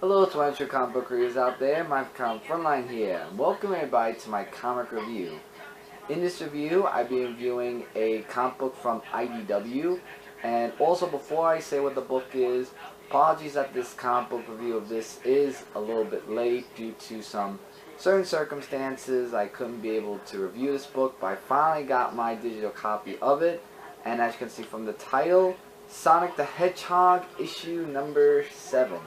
Hello to my true comic book readers out there, my Frontline here. Welcome everybody to my comic review. In this review, I'll be reviewing a comic book from IDW. And also before I say what the book is, apologies that this comic book review of this is a little bit late due to some certain circumstances. I couldn't be able to review this book, but I finally got my digital copy of it. And as you can see from the title, Sonic the Hedgehog issue number 7.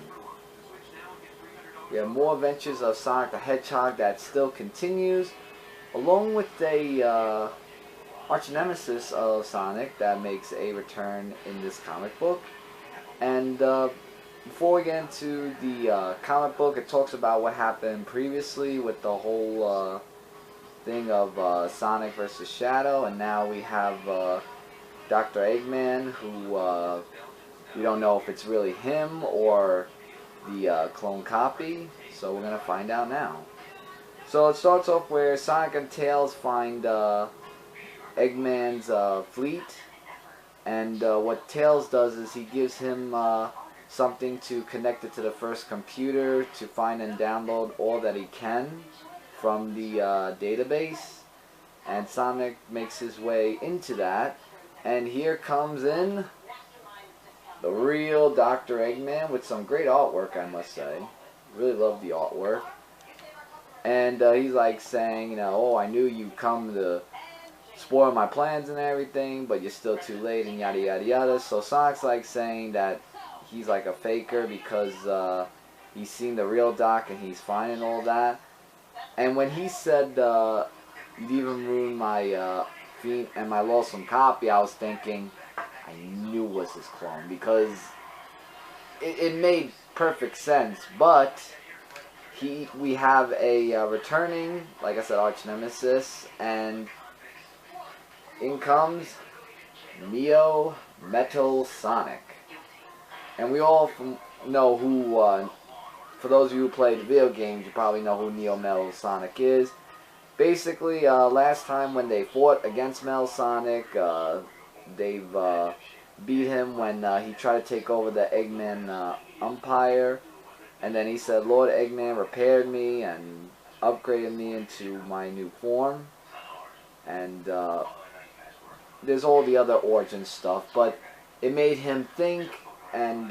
We have more adventures of Sonic the Hedgehog that still continues, along with a arch nemesis of Sonic that makes a return in this comic book. And before we get into the comic book, it talks about what happened previously with the whole thing of Sonic versus Shadow, and now we have Dr. Eggman, who we don't know if it's really him or the clone copy, so we're gonna find out now. So it starts off where Sonic and Tails find Eggman's fleet, and what Tails does is he gives him something to connect it to the first computer to find and download all that he can from the database, and Sonic makes his way into that, and here comes in the real Dr. Eggman with some great artwork, I must say. Really love the artwork. And he's like saying, you know, oh, I knew you'd come to spoil my plans and everything, but you're still too late and yada yada yada. So Sonic's like saying that he's like a faker because he's seen the real Doc and he's finding all that. And when he said you'd even ruined my feet and my lonesome copy, I was thinking, I knew it was his clone because it made perfect sense. But we have a returning, like I said, arch nemesis, and in comes Neo Metal Sonic. And we all know who, for those of you who played video games, you probably know who Neo Metal Sonic is. Basically, last time when they fought against Metal Sonic, they've beat him when he tried to take over the Eggman Empire, and then he said Lord Eggman repaired me and upgraded me into my new form, and there's all the other origin stuff, but it made him think and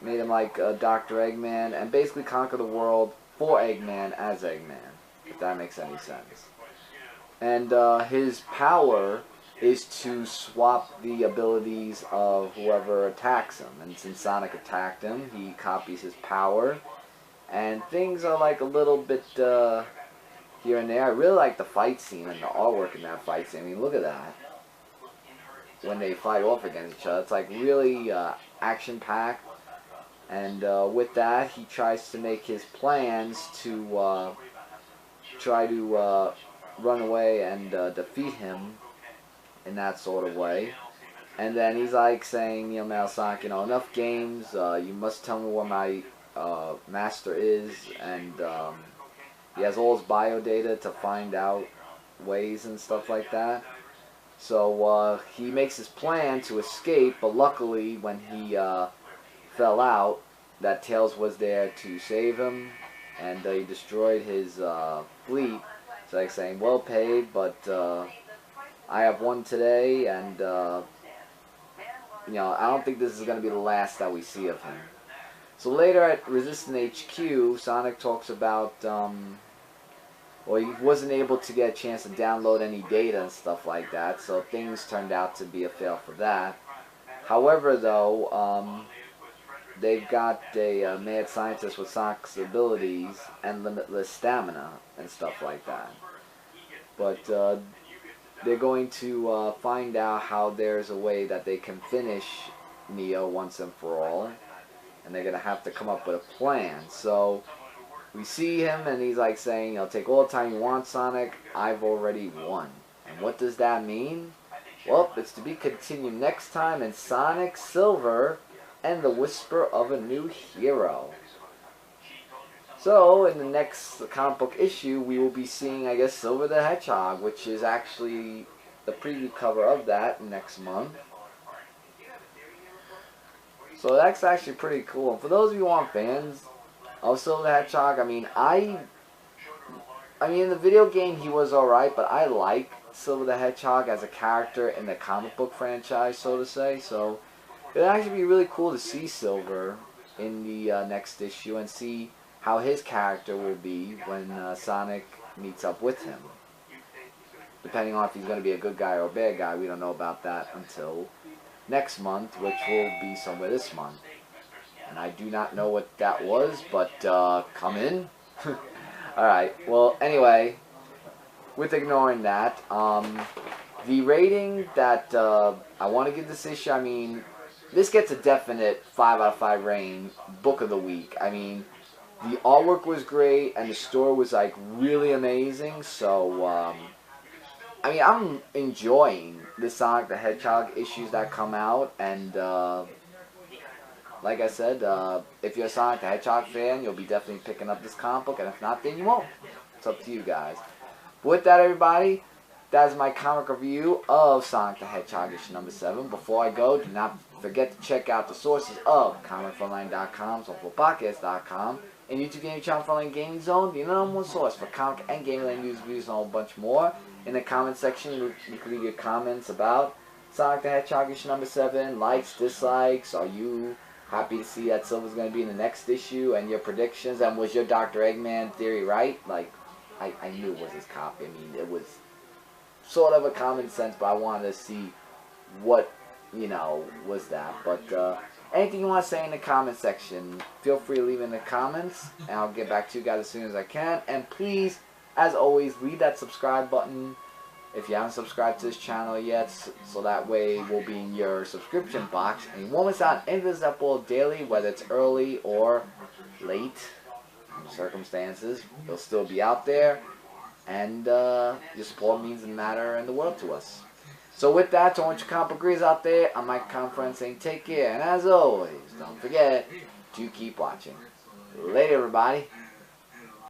made him like Dr. Eggman and basically conquer the world for Eggman as Eggman, if that makes any sense. And his power is to swap the abilities of whoever attacks him. And since Sonic attacked him, he copies his power. And things are like a little bit here and there. I really like the fight scene and the artwork in that fight scene. I mean, look at that. When they fight off against each other, it's like really action-packed. And with that, he tries to make his plans to try to run away and defeat him in that sort of way. And then he's like saying, you know, Metal Sonic, you know, enough games, you must tell me where my master is. And he has all his bio data to find out ways and stuff like that. So he makes his plan to escape, but luckily when he fell out, that Tails was there to save him, and he destroyed his fleet. So like saying, well paid, but I have won today, and you know, I don't think this is going to be the last that we see of him. So later at Resistance HQ, Sonic talks about, well, he wasn't able to get a chance to download any data and stuff like that, so things turned out to be a fail for that. However, though, they've got a mad scientist with Sonic's abilities and limitless stamina and stuff like that. But they're going to find out how there's a way that they can finish Neo once and for all. And they're going to have to come up with a plan. So we see him and he's like saying, you know, take all the time you want, Sonic. I've already won. And what does that mean? Well, it's to be continued next time in Sonic Silver and the Whisper of a New Hero. So, in the next comic book issue, we will be seeing, I guess, Silver the Hedgehog, which is actually the preview cover of that next month. So that's actually pretty cool. And for those of you who aren't fans of Silver the Hedgehog, I mean, in the video game he was alright, but I like Silver the Hedgehog as a character in the comic book franchise, so to say. So it'd actually be really cool to see Silver in the next issue and see how his character will be when Sonic meets up with him. Depending on if he's going to be a good guy or a bad guy, we don't know about that until next month, which will be somewhere this month. And I do not know what that was, but come in. Alright, well, anyway, with ignoring that, the rating that I want to give this issue, I mean, this gets a definite 5 out of 5 rating, book of the week. I mean, the artwork was great, and the story was, like, really amazing, so, I mean, I'm enjoying the Sonic the Hedgehog issues that come out, and, like I said, if you're a Sonic the Hedgehog fan, you'll be definitely picking up this comic book, and if not, then you won't. It's up to you guys. With that, everybody, that is my comic review of Sonic the Hedgehog issue number 7. Before I go, do not forget to check out the sources of ComicFrontline.com, SoulfulPodcast.com, and YouTube gaming channel Frontline Gaming Zone, the number one source for comic and gaming news, reviews, and a whole bunch more. In the comment section, you can leave your comments about Sonic the Hedgehog issue number 7, likes, dislikes, are you happy to see that Silver's going to be in the next issue, and your predictions, and was your Dr. Eggman theory right? Like, I knew it was his copy. I mean, it was sort of a common sense, but I wanted to see what, you know, was that. But anything you want to say in the comment section, feel free to leave in the comments, and I'll get back to you guys as soon as I can. And please, as always, leave that subscribe button if you haven't subscribed to this channel yet, so that way we'll be in your subscription box, and you won't miss out on any of this upload daily, whether it's early or late circumstances. It'll still be out there, and your support means the matter in the world to us. So with that, to all you comic book readers out there, I'm Mike Conference saying take care, and as always, don't forget to keep watching. Later, everybody.